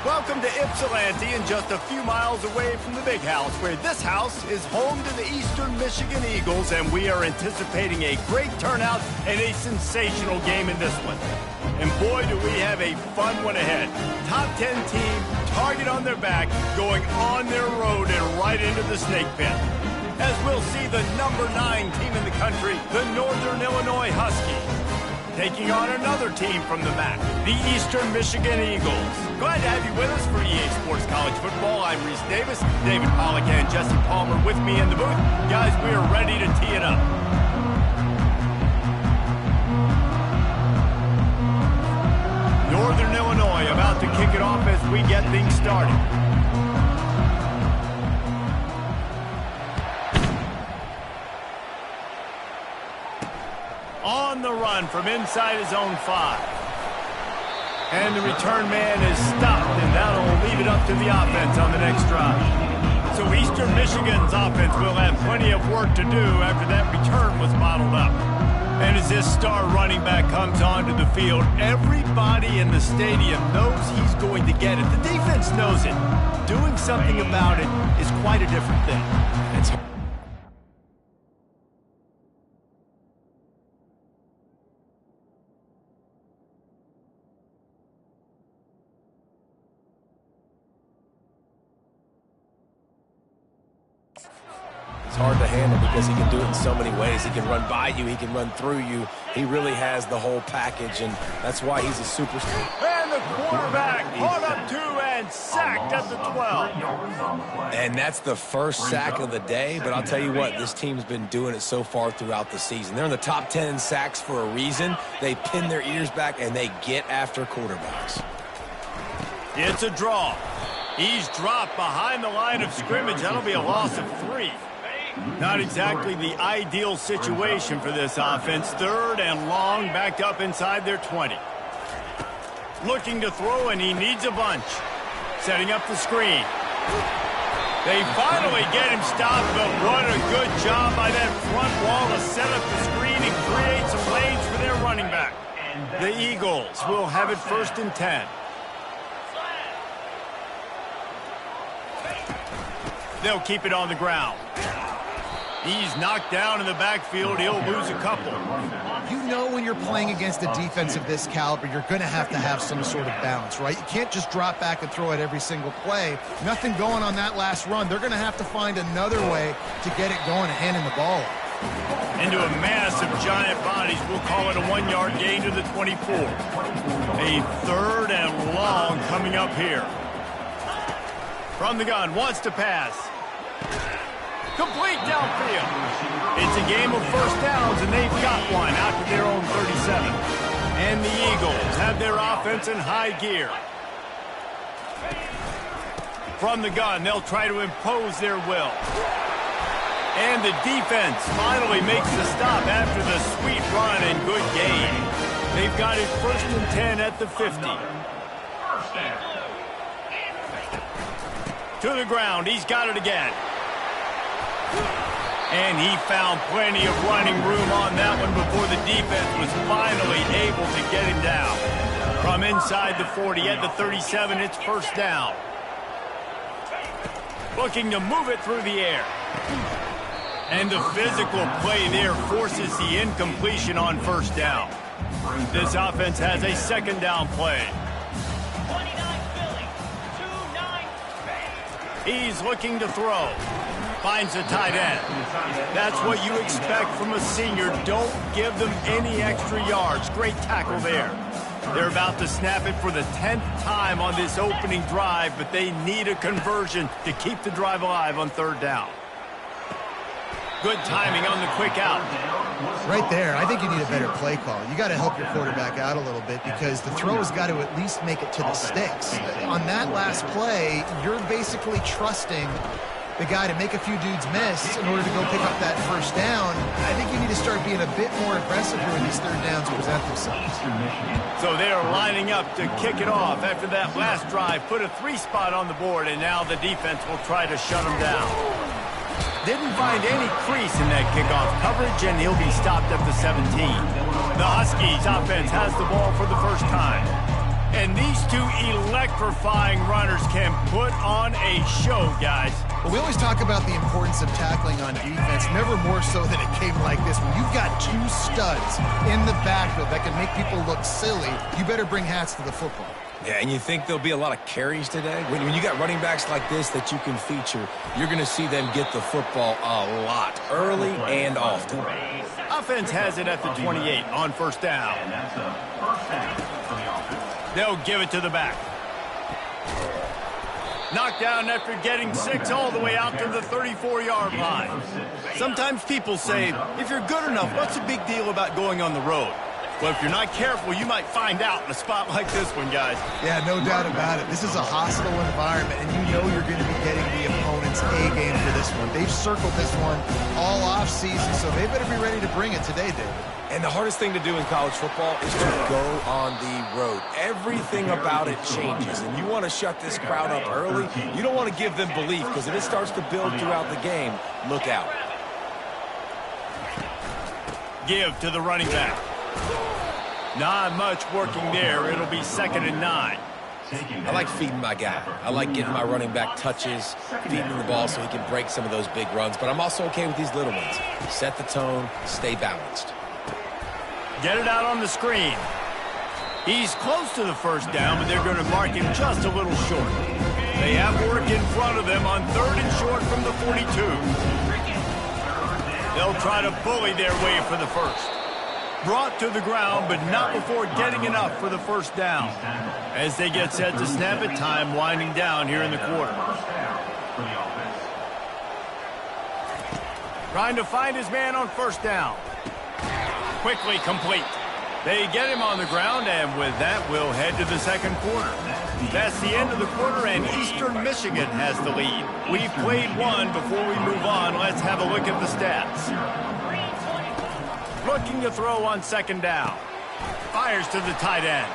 Welcome to Ypsilanti, and just a few miles away from the big house, where this house is home to the Eastern Michigan Eagles, and we are anticipating a great turnout and a sensational game in this one. And boy, do we have a fun one ahead. Top 10 team, target on their back, going on their road and right into the snake pit. As we'll see the number 9 team in the country, the Northern Illinois Huskies, taking on another team from the MAC, the Eastern Michigan Eagles. Glad to have you with us for EA Sports College Football. I'm Reese Davis, David Pollack and Jesse Palmer with me in the booth. Guys, we are ready to tee it up. Northern Illinois about to kick it off as we get things started. On the run from inside his own 5. And the return man is stopped, and that'll leave it up to the offense on the next drive. So Eastern Michigan's offense will have plenty of work to do after that return was bottled up. And as this star running back comes onto the field, everybody in the stadium knows he's going to get it. The defense knows it. Doing something about it is quite a different thing. It's hard to handle because he can do it in so many ways. He can run by you, he can run through you. He really has the whole package, and that's why he's a superstar. And the quarterback caught up 2 and sacked at the 12. And that's the first sack of the day, but I'll tell you what, this team's been doing it so far throughout the season. They're in the top 10 in sacks for a reason. They pin their ears back, and they get after quarterbacks. It's a draw. He's dropped behind the line of scrimmage. That'll be a loss of 3. Not exactly the ideal situation for this offense. 3rd and long, backed up inside their 20. Looking to throw, and he needs a bunch. Setting up the screen. They finally get him stopped, but what a good job by that front wall to set up the screen and create some lanes for their running back. The Eagles will have it 1st and 10. They'll keep it on the ground. He's knocked down in the backfield. He'll lose a couple. You know when you're playing against a defense of this caliber, you're going to have some sort of balance, right? You can't just drop back and throw it every single play. Nothing going on that last run. They're going to have to find another way to get it going and handing the ball off. Into a mass of giant bodies. We'll call it a 1-yard gain to the 24. A 3rd and long coming up here. From the gun, wants to pass. Complete downfield. It's a game of 1st downs, and they've got one out to their own 37. And the Eagles have their offense in high gear. From the gun, they'll try to impose their will. And the defense finally makes the stop after the sweet run and good gain. They've got it 1st and 10 at the 50. To the ground, he's got it again. And he found plenty of running room on that one before the defense was finally able to get him down. From inside the 40 at the 37, it's 1st down. Looking to move it through the air. And the physical play there forces the incompletion on 1st down. This offense has a 2nd down play. He's looking to throw. Finds a tight end. That's what you expect from a senior. Don't give them any extra yards. Great tackle there. They're about to snap it for the 10th time on this opening drive, but they need a conversion to keep the drive alive on 3rd down. Good timing on the quick out. Right there, I think you need a better play call. You got to help your quarterback out a little bit because the throw has got to at least make it to the sticks. On that last play, you're basically trusting the guy to make a few dudes miss in order to go pick up that 1st down. I think you need to start being a bit more aggressive here when these 3rd downs present themselves. So they are lining up to kick it off after that last drive. Put a 3 spot on the board, and now the defense will try to shut them down. Didn't find any crease in that kickoff coverage, and he'll be stopped at the 17. The Huskies offense has the ball for the first time. And these two electrifying runners can put on a show, guys. Well, we always talk about the importance of tackling on defense, never more so than it came like this. When you've got two studs in the backfield that can make people look silly, you better bring hats to the football. Yeah, and you think there'll be a lot of carries today? When you got running backs like this that you can feature, you're going to see them get the football a lot, early and often. Offense has it at the 28 on first down. They'll give it to the back. Knocked down after getting 6 all the way out to the 34-yard line. Sometimes people say, if you're good enough, what's the big deal about going on the road? Well, if you're not careful, you might find out in a spot like this one, guys. Yeah, no doubt about it. This is a hostile environment, and you know you're going to be getting the opponent's A-game for this one. They've circled this one all off-season, so they better be ready to bring it today, David. And the hardest thing to do in college football is to go on the road. Everything about it changes, and you want to shut this crowd up early. You don't want to give them belief, because if it starts to build throughout the game, look out. Give to the running back. Not much working there. It'll be 2nd and 9. I like feeding my guy. I like getting my running back touches, feeding him the ball so he can break some of those big runs. But I'm also okay with these little ones. Set the tone, stay balanced. Get it out on the screen. He's close to the first down, but they're going to mark him just a little short. They have work in front of them on 3rd and short from the 42. They'll try to bully their way for the first. Brought to the ground, but not before getting enough for the first down. As they get set to snap it, time winding down here in the quarter. Trying to find his man on first down. Quickly complete. They get him on the ground, and with that, we'll head to the second quarter. That's the end of the quarter, and Eastern Michigan has the lead. We've played one. Before we move on, let's have a look at the stats. Looking to throw on 2nd down. Fires to the tight end.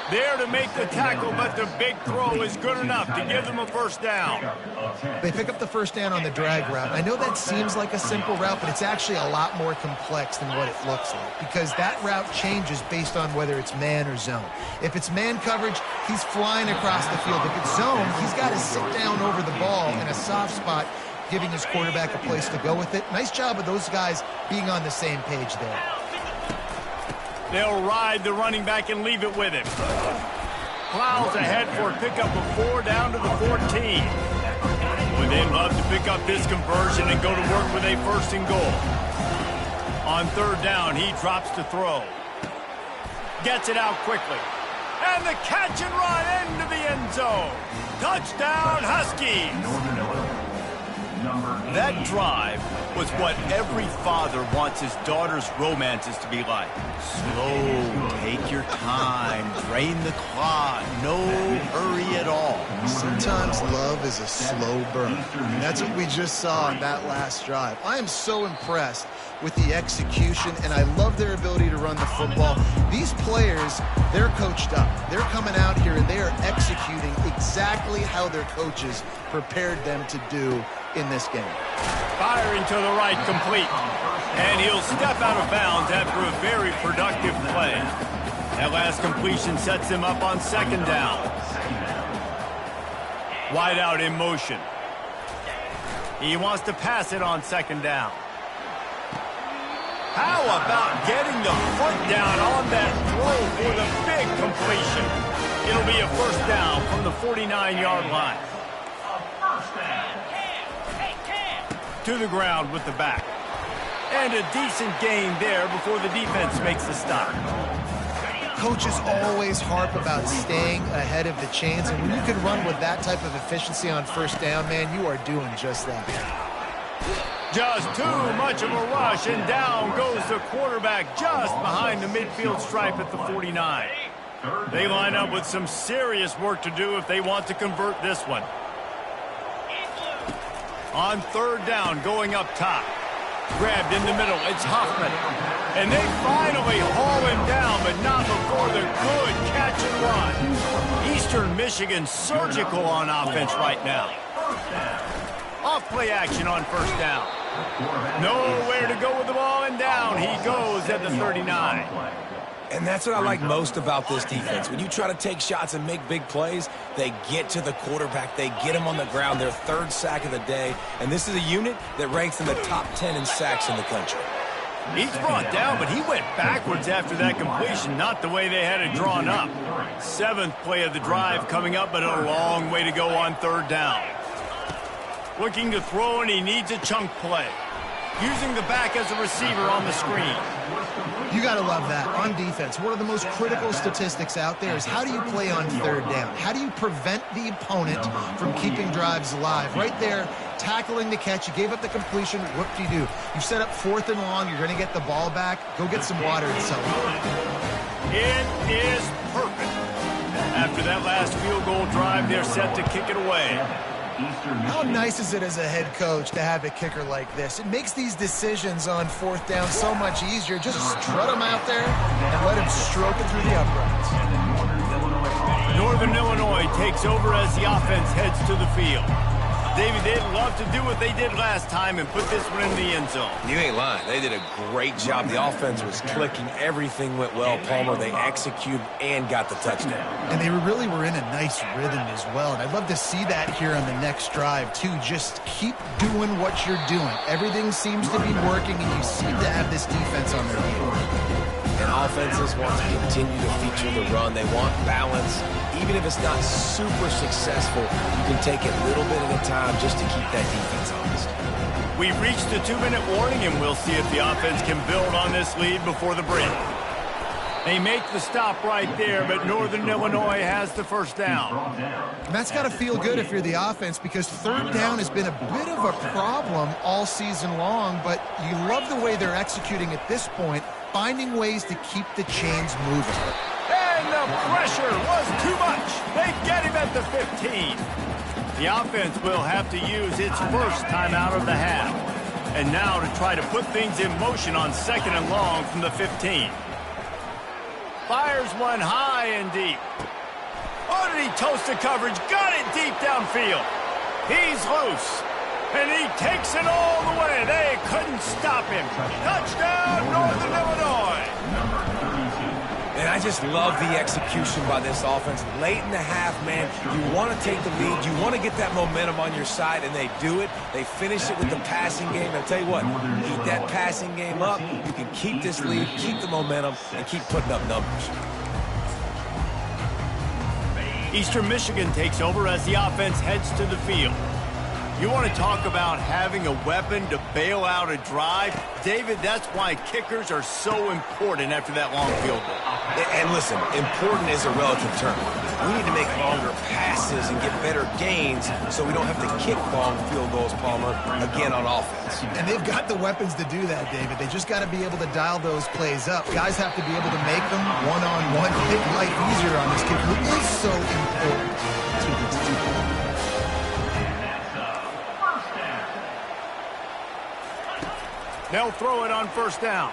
There to make the tackle, but the big throw is good enough to give them a first down. They pick up the first down on the drag route. I know that seems like a simple route, but it's actually a lot more complex than what it looks like, because that route changes based on whether it's man or zone. If it's man coverage, he's flying across the field. If it's zone, he's got to sit down over the ball in a soft spot, giving his quarterback a place to go with it. Nice job of those guys being on the same page there. They'll ride the running back and leave it with him. Plows ahead for a pickup of 4 down to the 14. Would they love to pick up this conversion and go to work with a 1st and goal. On 3rd down, he drops to throw. Gets it out quickly. And the catch and run into the end zone. Touchdown, Huskies! That drive was what every father wants his daughter's romances to be like. Slow, take your time, drain the clock, no hurry at all. Sometimes love is a slow burn. And that's what we just saw on that last drive. I am so impressed with the execution, and I love their ability to run the football. These players, they're coached up. They're coming out here, and they are executing exactly how their coaches prepared them to do in this game. Firing to the right, complete. And he'll step out of bounds after a very productive play. That last completion sets him up on 2nd down. Wide out in motion. He wants to pass it on 2nd down. How about getting the foot down on that throw for the big completion? It'll be a first down from the 49-yard line. To the ground with the back. And a decent gain there before the defense makes the stop. Coaches always harp about staying ahead of the chains, and when you can run with that type of efficiency on first down, man, you are doing just that. Just too much of a rush, and down goes the quarterback just behind the midfield stripe at the 49. They line up with some serious work to do if they want to convert this one. On 3rd down, going up top. Grabbed in the middle, it's Hoffman. And they finally haul him down, but not before the good catch and run. Eastern Michigan surgical on offense right now. Off play action on first down. Nowhere to go with the ball, and down he goes at the 39. And that's what I like most about this defense. When you try to take shots and make big plays, they get to the quarterback. They get him on the ground. Their third sack of the day. And this is a unit that ranks in the top 10 in sacks in the country. He's brought down, but he went backwards after that completion, not the way they had it drawn up. 7th play of the drive coming up, but a long way to go on 3rd down. Looking to throw, and he needs a chunk play. Using the back as a receiver on the screen. You got to love that. On defense, one of the most critical statistics out there is how do you play on 3rd down? How do you prevent the opponent from keeping drives alive? Right there, tackling the catch. You gave up the completion. What do? You set up 4th and long. You're going to get the ball back. Go get some water and celebrate. It is perfect. After that last field goal drive, they're set to kick it away. How nice is it as a head coach to have a kicker like this? It makes these decisions on 4th down so much easier. Just strut him out there and let him stroke it through the uprights. Northern Illinois takes over as the offense heads to the field. David, they'd love to do what they did last time and put this one in the end zone. You ain't lying. They did a great job. The offense was clicking. Everything went well, Palmer. They executed and got the touchdown. And they really were in a nice rhythm as well. And I'd love to see that here on the next drive, too. Just keep doing what you're doing. Everything seems to be working, and you seem to have this defense on their heels. And offenses want to continue to feature the run. They want balance. Even if it's not super successful, you can take it little bit at a time just to keep that defense honest. We reached the 2-minute warning, and we'll see if the offense can build on this lead before the break. They make the stop right there, but Northern Illinois has the 1st down. And that's got to feel good if you're the offense, because 3rd down has been a bit of a problem all season long, but you love the way they're executing at this point, finding ways to keep the chains moving. And the pressure was too much. They get him at the 15. The offense will have to use its first timeout of the half. And now to try to put things in motion on 2nd and long from the 15. Fires one high and deep. Oh, did he toast the coverage? Got it deep downfield. He's loose. And he takes it all the way. They couldn't stop him. Touchdown, Northern Illinois. And I just love the execution by this offense. Late in the half, man, you want to take the lead. You want to get that momentum on your side, and they do it. They finish it with the passing game. And I'll tell you what, keep that passing game up. You can keep this lead, keep the momentum, and keep putting up numbers. Eastern Michigan takes over as the offense heads to the field. You want to talk about having a weapon to bail out a drive? David, that's why kickers are so important after that long field goal. And listen, important is a relative term. We need to make longer passes and get better gains so we don't have to kick long field goals, Palmer, again on offense. And they've got the weapons to do that, David. They just got to be able to dial those plays up. Guys have to be able to make them one-on-one, make life easier on this kicker, who is so important to this defense. They'll throw it on 1st down.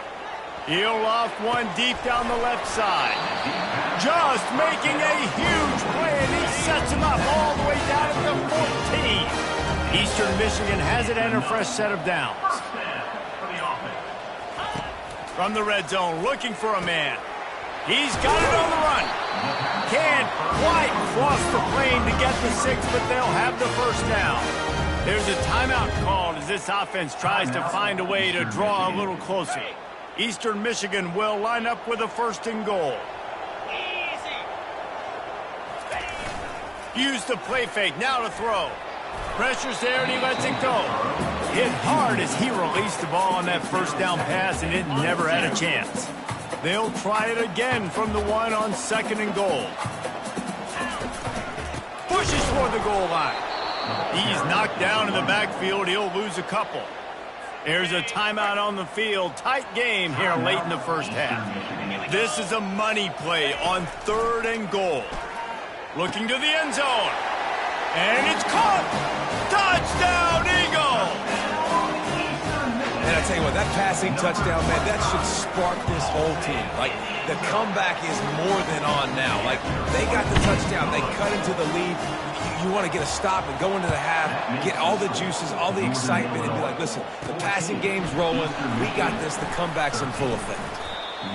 He'll loft one deep down the left side. Just making a huge play, and he sets him up all the way down at the 14. Eastern Michigan has it and a fresh set of downs. From the red zone, looking for a man. He's got it on the run. Can't quite cross the plane to get the 6, but they'll have the 1st down. There's a timeout called as this offense tries to find a way to draw a little closer. Eastern Michigan will line up with a 1st and goal. Use the play fake, now to throw. Pressure's there and he lets it go. Hit hard as he released the ball on that 1st down pass, and it never had a chance. They'll try it again from the 1 on 2nd and goal. Pushes toward the goal line. He's knocked down in the backfield. He'll lose a couple. There's a timeout on the field. Tight game here late in the 1st half. This is a money play on 3rd and goal. Looking to the end zone. And it's caught. Touchdown, Eagles! And I tell you what, that passing touchdown, man, that should spark this whole team. Like, the comeback is more than on now. Like, they got the touchdown. They cut into the lead. You want to get a stop and go into the half, get all the juices, all the excitement, and be like, listen, the passing game's rolling. We got this. The comeback's in full effect.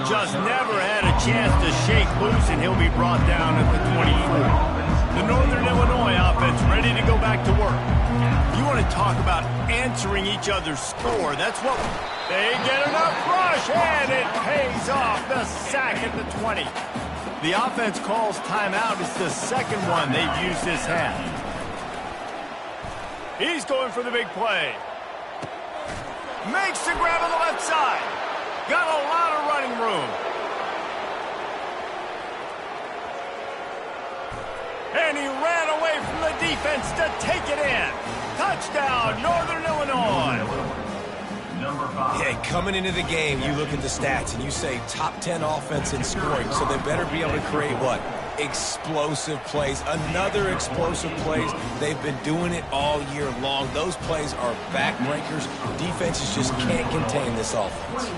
Just never had a chance to shake loose, and he'll be brought down at the 24. The Northern Illinois offense ready to go back to work. You want to talk about answering each other's score. That's what they get enough rush, and it pays off. The sack at the 20. The offense calls timeout. It's the second one they've used this half. He's going for the big play. Makes the grab on the left side. Got a lot of running room. And he ran away from the defense to take it in. Touchdown, Northern Illinois. Yeah, coming into the game, you look at the stats and you say top 10 offense in scoring, so they better be able to create what? Explosive plays. Another explosive plays. They've been doing it all year long. Those plays are backbreakers. Defenses just can't contain this offense.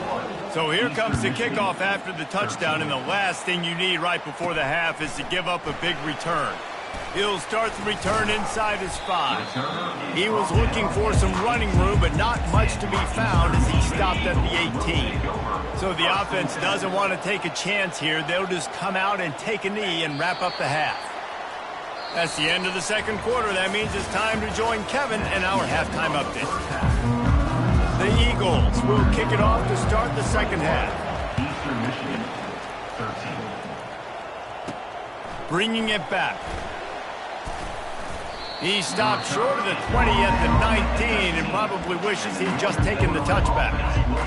So here comes the kickoff after the touchdown, and the last thing you need right before the half is to give up a big return. He'll start the return inside his 5. He was looking for some running room, but not much to be found as he stopped at the 18. So the offense doesn't want to take a chance here. They'll just come out and take a knee and wrap up the half. That's the end of the second quarter. That means it's time to join Kevin in our halftime update. The Eagles will kick it off to start the second half. Eastern Michigan, 13. Bringing it back. He stopped short of the 20 at the 19 and probably wishes he'd just taken the touchback.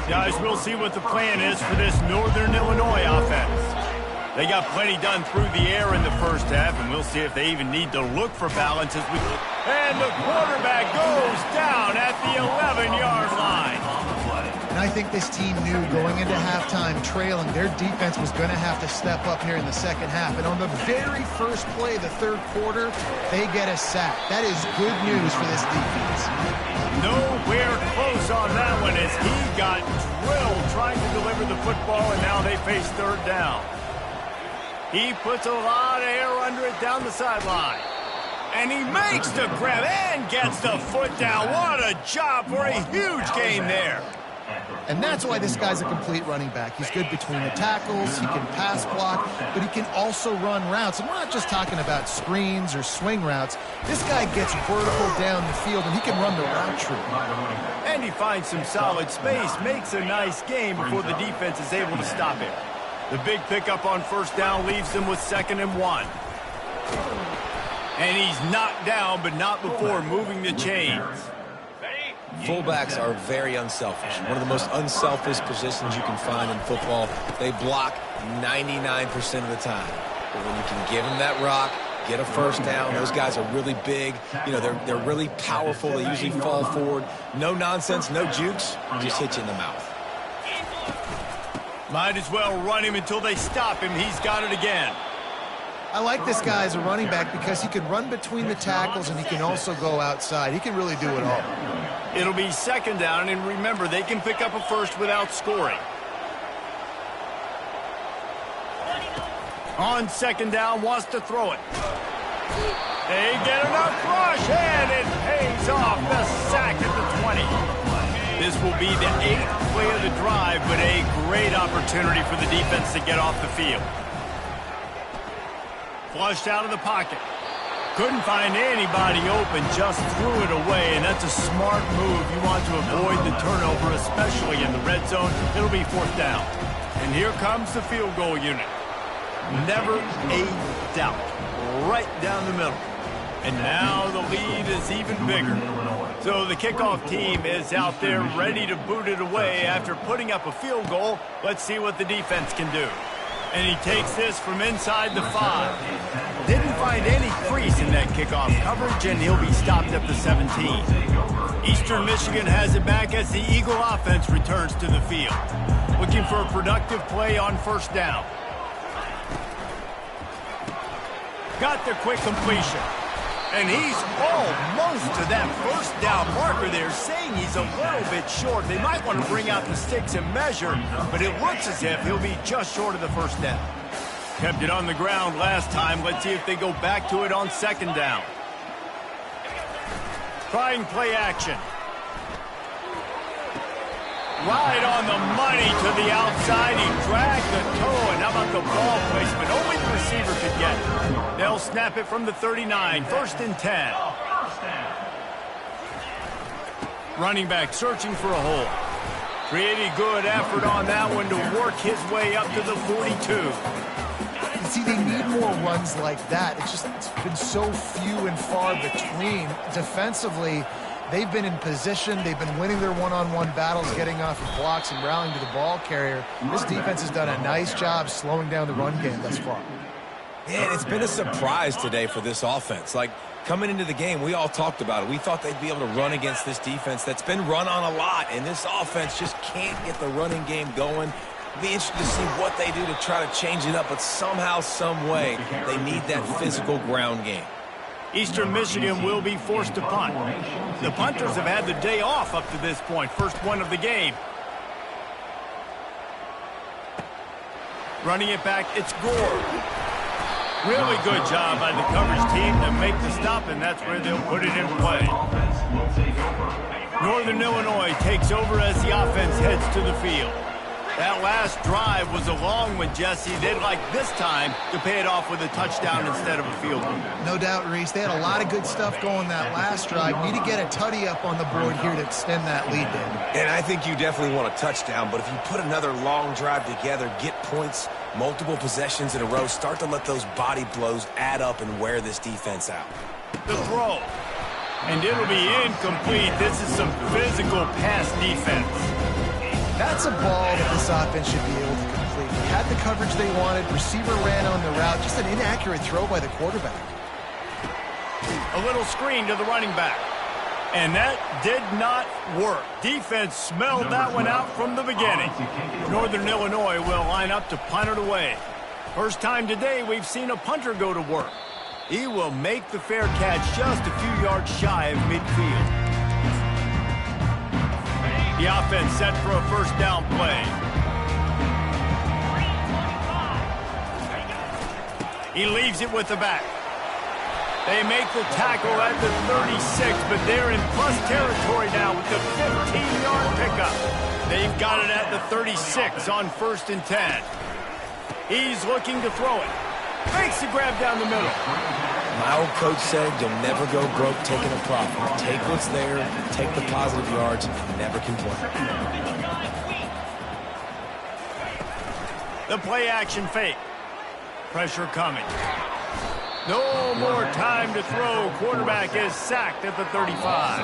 Guys, we'll see what the plan is for this Northern Illinois offense. They got plenty done through the air in the first half, and we'll see if they even need to look for balance as we... And the quarterback goes down at the 11-yard line. And I think this team knew going into halftime trailing, their defense was going to have to step up here in the second half. And on the very first play of the third quarter, they get a sack. That is good news for this defense. Nowhere close on that one as he got drilled trying to deliver the football, and now they face third down. He puts a lot of air under it down the sideline. And he makes the grab and gets the foot down. What a job for a huge gain there. And that's why this guy's a complete running back. He's good between the tackles, he can pass block, but he can also run routes. And we're not just talking about screens or swing routes. This guy gets vertical down the field, and he can run the route tree. And he finds some solid space, makes a nice game before the defense is able to stop him. The big pickup on first down leaves them with 2nd and 1. And he's knocked down, but not before moving the chains. Fullbacks are very unselfish. One of the most unselfish positions you can find in football. They block 99% of the time. But when you can give them that rock, get a first down, those guys are really big. You know, they're really powerful. They usually fall forward. No nonsense, no jukes, just hit you in the mouth. Might as well run him until they stop him. He's got it again. I like this guy as a running back because he can run between the tackles and he can also go outside. He can really do it all. It'll be 2nd down, and remember, they can pick up a first without scoring. On 2nd down, wants to throw it. They get enough rush, and it pays off. The sack at the 20. This will be the 8th play of the drive, but a great opportunity for the defense to get off the field. Flushed out of the pocket. Couldn't find anybody open, just threw it away, and that's a smart move. You want to avoid the turnover, especially in the red zone. It'll be 4th down. And here comes the field goal unit. Never a doubt. Right down the middle. And now the lead is even bigger. So the kickoff team is out there ready to boot it away after putting up a field goal. Let's see what the defense can do. And he takes this from inside the 5. Didn't find any crease in that kickoff coverage, and he'll be stopped at the 17. Eastern Michigan has it back as the Eagle offense returns to the field. Looking for a productive play on first down. Got the quick completion. And he's almost to that first down marker there, saying he's a little bit short. They might want to bring out the sticks and measure, but it looks as if he'll be just short of the first down. Kept it on the ground last time. Let's see if they go back to it on 2nd down. Trying play action. Right on the money to the outside. He dragged the toe, and how about the ball placement? Only the receiver could get it. They'll snap it from the 39, 1st and 10. Running back searching for a hole. Pretty good effort on that one to work his way up to the 42. See, they need more runs like that. It's been so few and far between. Defensively, they've been in position. They've been winning their one-on-one battles, getting off of blocks and rallying to the ball carrier. This defense has done a nice job slowing down the run game thus far. Man, it's been a surprise today for this offense. Like, coming into the game, we all talked about it. We thought they'd be able to run against this defense that's been run on a lot, and this offense just can't get the running game going. Be interested to see what they do to try to change it up, but somehow, some way, they need that physical ground game. Eastern Michigan will be forced to punt. The punters have had the day off up to this point. First one of the game. Running it back, it's Gore. Really good job by the coverage team to make the stop, and that's where they'll put it in play. Northern Illinois takes over as the offense heads to the field. That last drive was a long one, Jesse. They'd like this time to pay it off with a touchdown instead of a field goal. No doubt, Reese. They had a lot of good stuff going that last drive. Need to get a tutty up on the board here to extend that lead, David. And I think you definitely want a touchdown, but if you put another long drive together, get points, multiple possessions in a row, start to let those body blows add up and wear this defense out. The throw. And it'll be incomplete. This is some physical pass defense. That's a ball that this offense should be able to complete. They had the coverage they wanted. Receiver ran on the route. Just an inaccurate throw by the quarterback. A little screen to the running back. And that did not work. Defense smelled that one out from the beginning. Northern Illinois will line up to punt it away. First time today we've seen a punter go to work. He will make the fair catch just a few yards shy of midfield. The offense set for a first down play. He leaves it with the back. They make the tackle at the 36, but they're in plus territory now with the 15-yard pickup. They've got it at the 36 on 1st and 10. He's looking to throw it. Makes the grab down the middle. My old coach said you'll never go broke taking a profit. Take what's there, take the positive yards, never complain. The play action fake. Pressure coming. No more time to throw. Quarterback is sacked at the 35.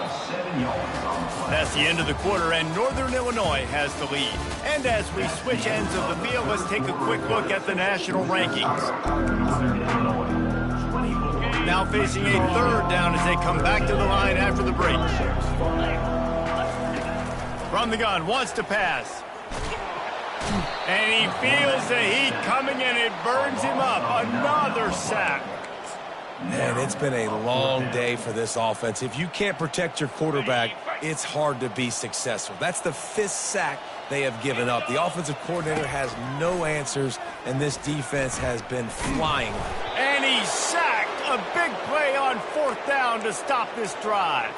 That's the end of the quarter, and Northern Illinois has the lead. And as we switch ends of the field, let's take a quick look at the national rankings. Now facing a third down as they come back to the line after the break. From the gun, wants to pass. And he feels the heat coming, and it burns him up. Another sack. Man, it's been a long day for this offense. If you can't protect your quarterback, it's hard to be successful. That's the 5th sack they have given up. The offensive coordinator has no answers, and this defense has been flying. And he sacked. A big play on 4th down to stop this drive.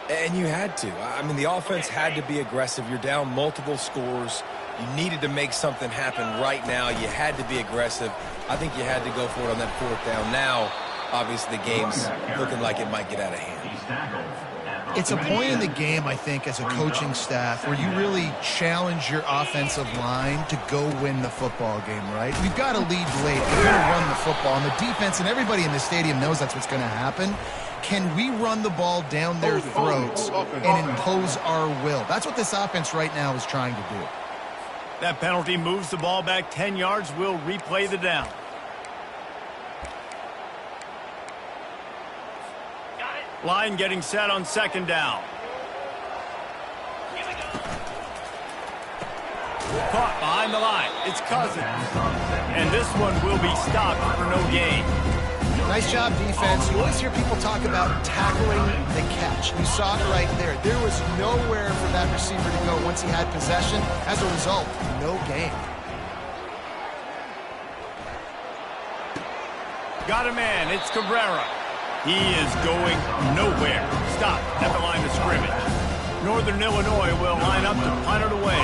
And you had to. I mean, the offense had to be aggressive. You're down multiple scores. You needed to make something happen right now. You had to be aggressive. I think you had to go for it on that 4th down. Now, obviously, the game's looking like it might get out of hand. It's a point in the game, I think, as a coaching staff where you really challenge your offensive line to go win the football game, right? We've got to lead late. We're going to run the football. And the defense and everybody in the stadium knows that's what's going to happen. Can we run the ball down their throats and impose our will? That's what this offense right now is trying to do. That penalty moves the ball back 10 yards. We'll replay the down. Line getting set on 2nd down. Caught behind the line. It's Cousins. And this one will be stopped for no gain. Nice job, defense. You always hear people talk about tackling the catch. You saw it right there. There was nowhere for that receiver to go once he had possession. As a result, no gain. Got a man. It's Cabrera. He is going nowhere. Stop at the line of scrimmage. Northern Illinois will line up to punt it away.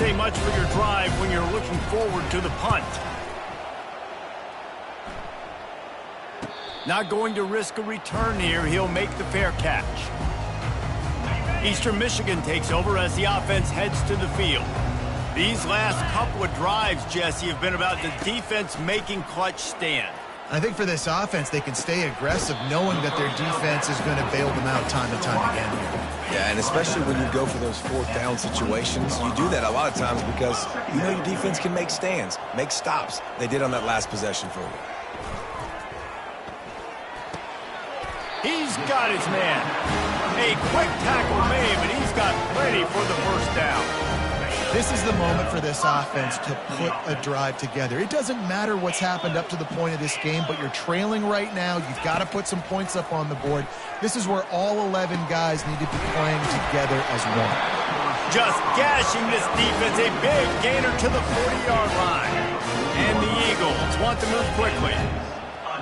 say much for your drive when you're looking forward to the punt. Not going to risk a return here. He'll make the fair catch. Eastern Michigan takes over as the offense heads to the field. These last couple of drives, Jesse, have been about the defense making clutch stand. I think for this offense, they can stay aggressive knowing that their defense is going to bail them out time and time again here. Yeah, and especially when you go for those fourth down situations, you do that a lot of times because you know your defense can make stands, make stops. They did on that last possession for you. He's got his man. A quick tackle made, but he's got plenty for the first down. This is the moment for this offense to put a drive together. It doesn't matter what's happened up to the point of this game, but you're trailing right now. You've got to put some points up on the board. This is where all 11 guys need to be playing together as one. Just gashing this defense, a big gainer to the 40-yard line. And the Eagles want to move quickly.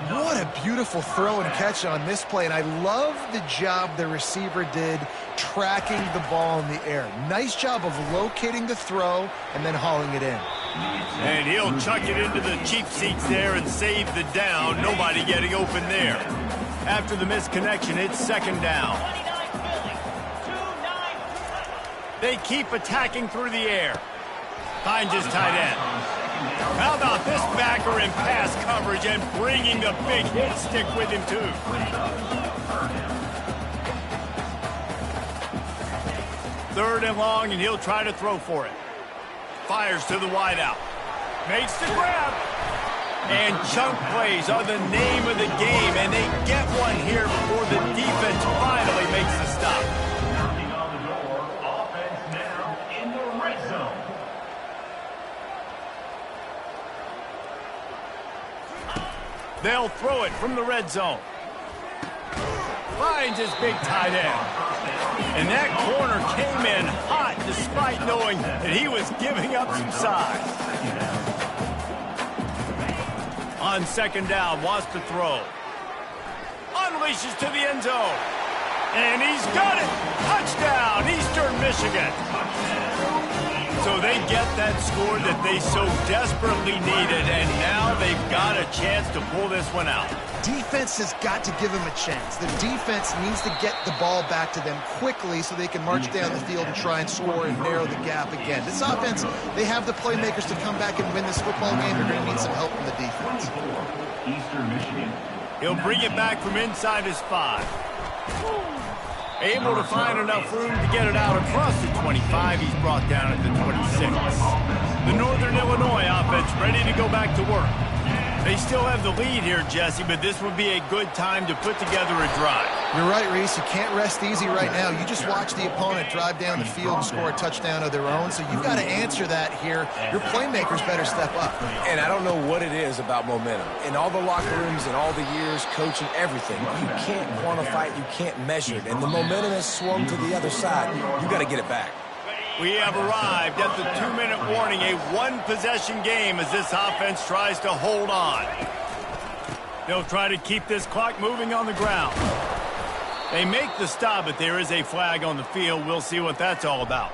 What a beautiful throw and catch on this play, and I love the job the receiver did tracking the ball in the air. Nice job of locating the throw and then hauling it in. And he'll chuck it into the cheap seats there and save the down. Nobody getting open there. After the misconnection, it's second down. They keep attacking through the air. Finds his tight end. How about this backer in pass coverage and bringing the big hit stick with him, too. Third and long, and he'll try to throw for it. Fires to the wideout. Makes the grab. And chunk plays are the name of the game, and they get one here before the defense finally makes the stop. Knocking on the door, offense now in the red zone. They'll throw it from the red zone. Finds his big tight end. And that corner came in hot despite knowing that he was giving up some size. On second down, wants to throw. Unleashes to the end zone. And he's got it. Touchdown, Eastern Michigan. So they get that score that they so desperately needed, and now they've got a chance to pull this one out. Defense has got to give them a chance. The defense needs to get the ball back to them quickly so they can march down the field and try and score and narrow the gap again. This offense, they have the playmakers to come back and win this football game. They're going to need some help from the defense. Eastern Michigan. He'll bring it back from inside his 5. Able to find enough room to get it out across the 25. He's brought down at the 26. The Northern Illinois offense ready to go back to work. They still have the lead here, Jesse, but this would be a good time to put together a drive. You're right, Reese. You can't rest easy right now. You just watch the opponent drive down the field and score a touchdown of their own, so you've got to answer that here. Your playmakers better step up. And I don't know what it is about momentum. In all the locker rooms and all the years, coaching, everything, you can't quantify it, you can't measure it. And the momentum has swung to the other side. You got to get it back. We have arrived at the 2-minute warning, a one-possession game as this offense tries to hold on. They'll try to keep this clock moving on the ground. They make the stop, but there is a flag on the field. We'll see what that's all about.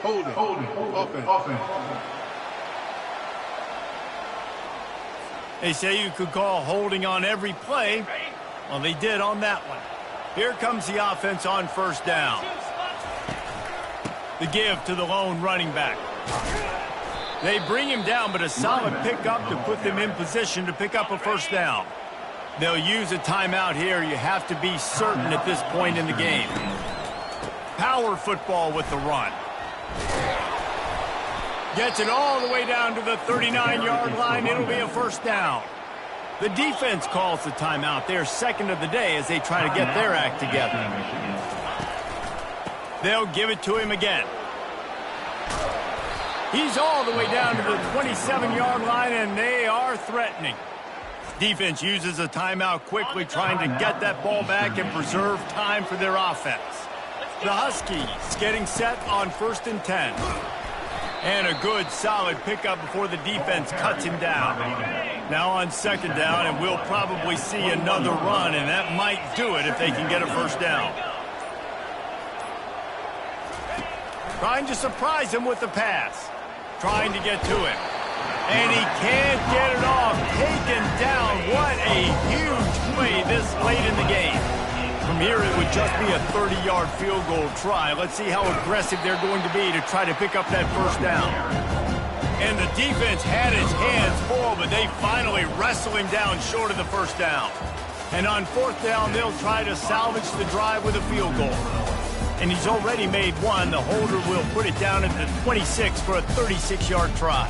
Holding. Offense. They say you could call holding on every play. Well, they did on that one. Here comes the offense on first down. The give to the lone running back. They bring him down, but a solid pickup to put them in position to pick up a first down. They'll use a timeout here. You have to be certain at this point in the game. Power football with the run. Gets it all the way down to the 39-yard line. It'll be a first down. The defense calls the timeout. They're second of the day as they try to get their act together. They'll give it to him again. He's all the way down to the 27-yard line, and they are threatening. Defense uses a timeout quickly, trying to get that ball back and preserve time for their offense. The Huskies getting set on 1st and 10. And a good, solid pickup before the defense cuts him down. Now on second down, and we'll probably see another run, and that might do it if they can get a first down. Trying to surprise him with the pass. Trying to get to him. And he can't get it off. Taken down. What a huge play this late in the game. From here, it would just be a 30-yard field goal try. Let's see how aggressive they're going to be to try to pick up that first down. And the defense had his hands full, but they finally wrestle him down short of the first down. And on fourth down, they'll try to salvage the drive with a field goal. And he's already made one. The holder will put it down at the 26 for a 36-yard try.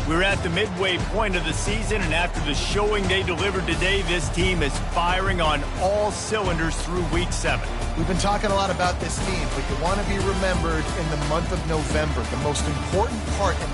We're at the midway point of the season, and after the showing they delivered today, this team is firing on all cylinders through Week 7. We've been talking a lot about this team, but you want to be remembered in the month of November. The most important part in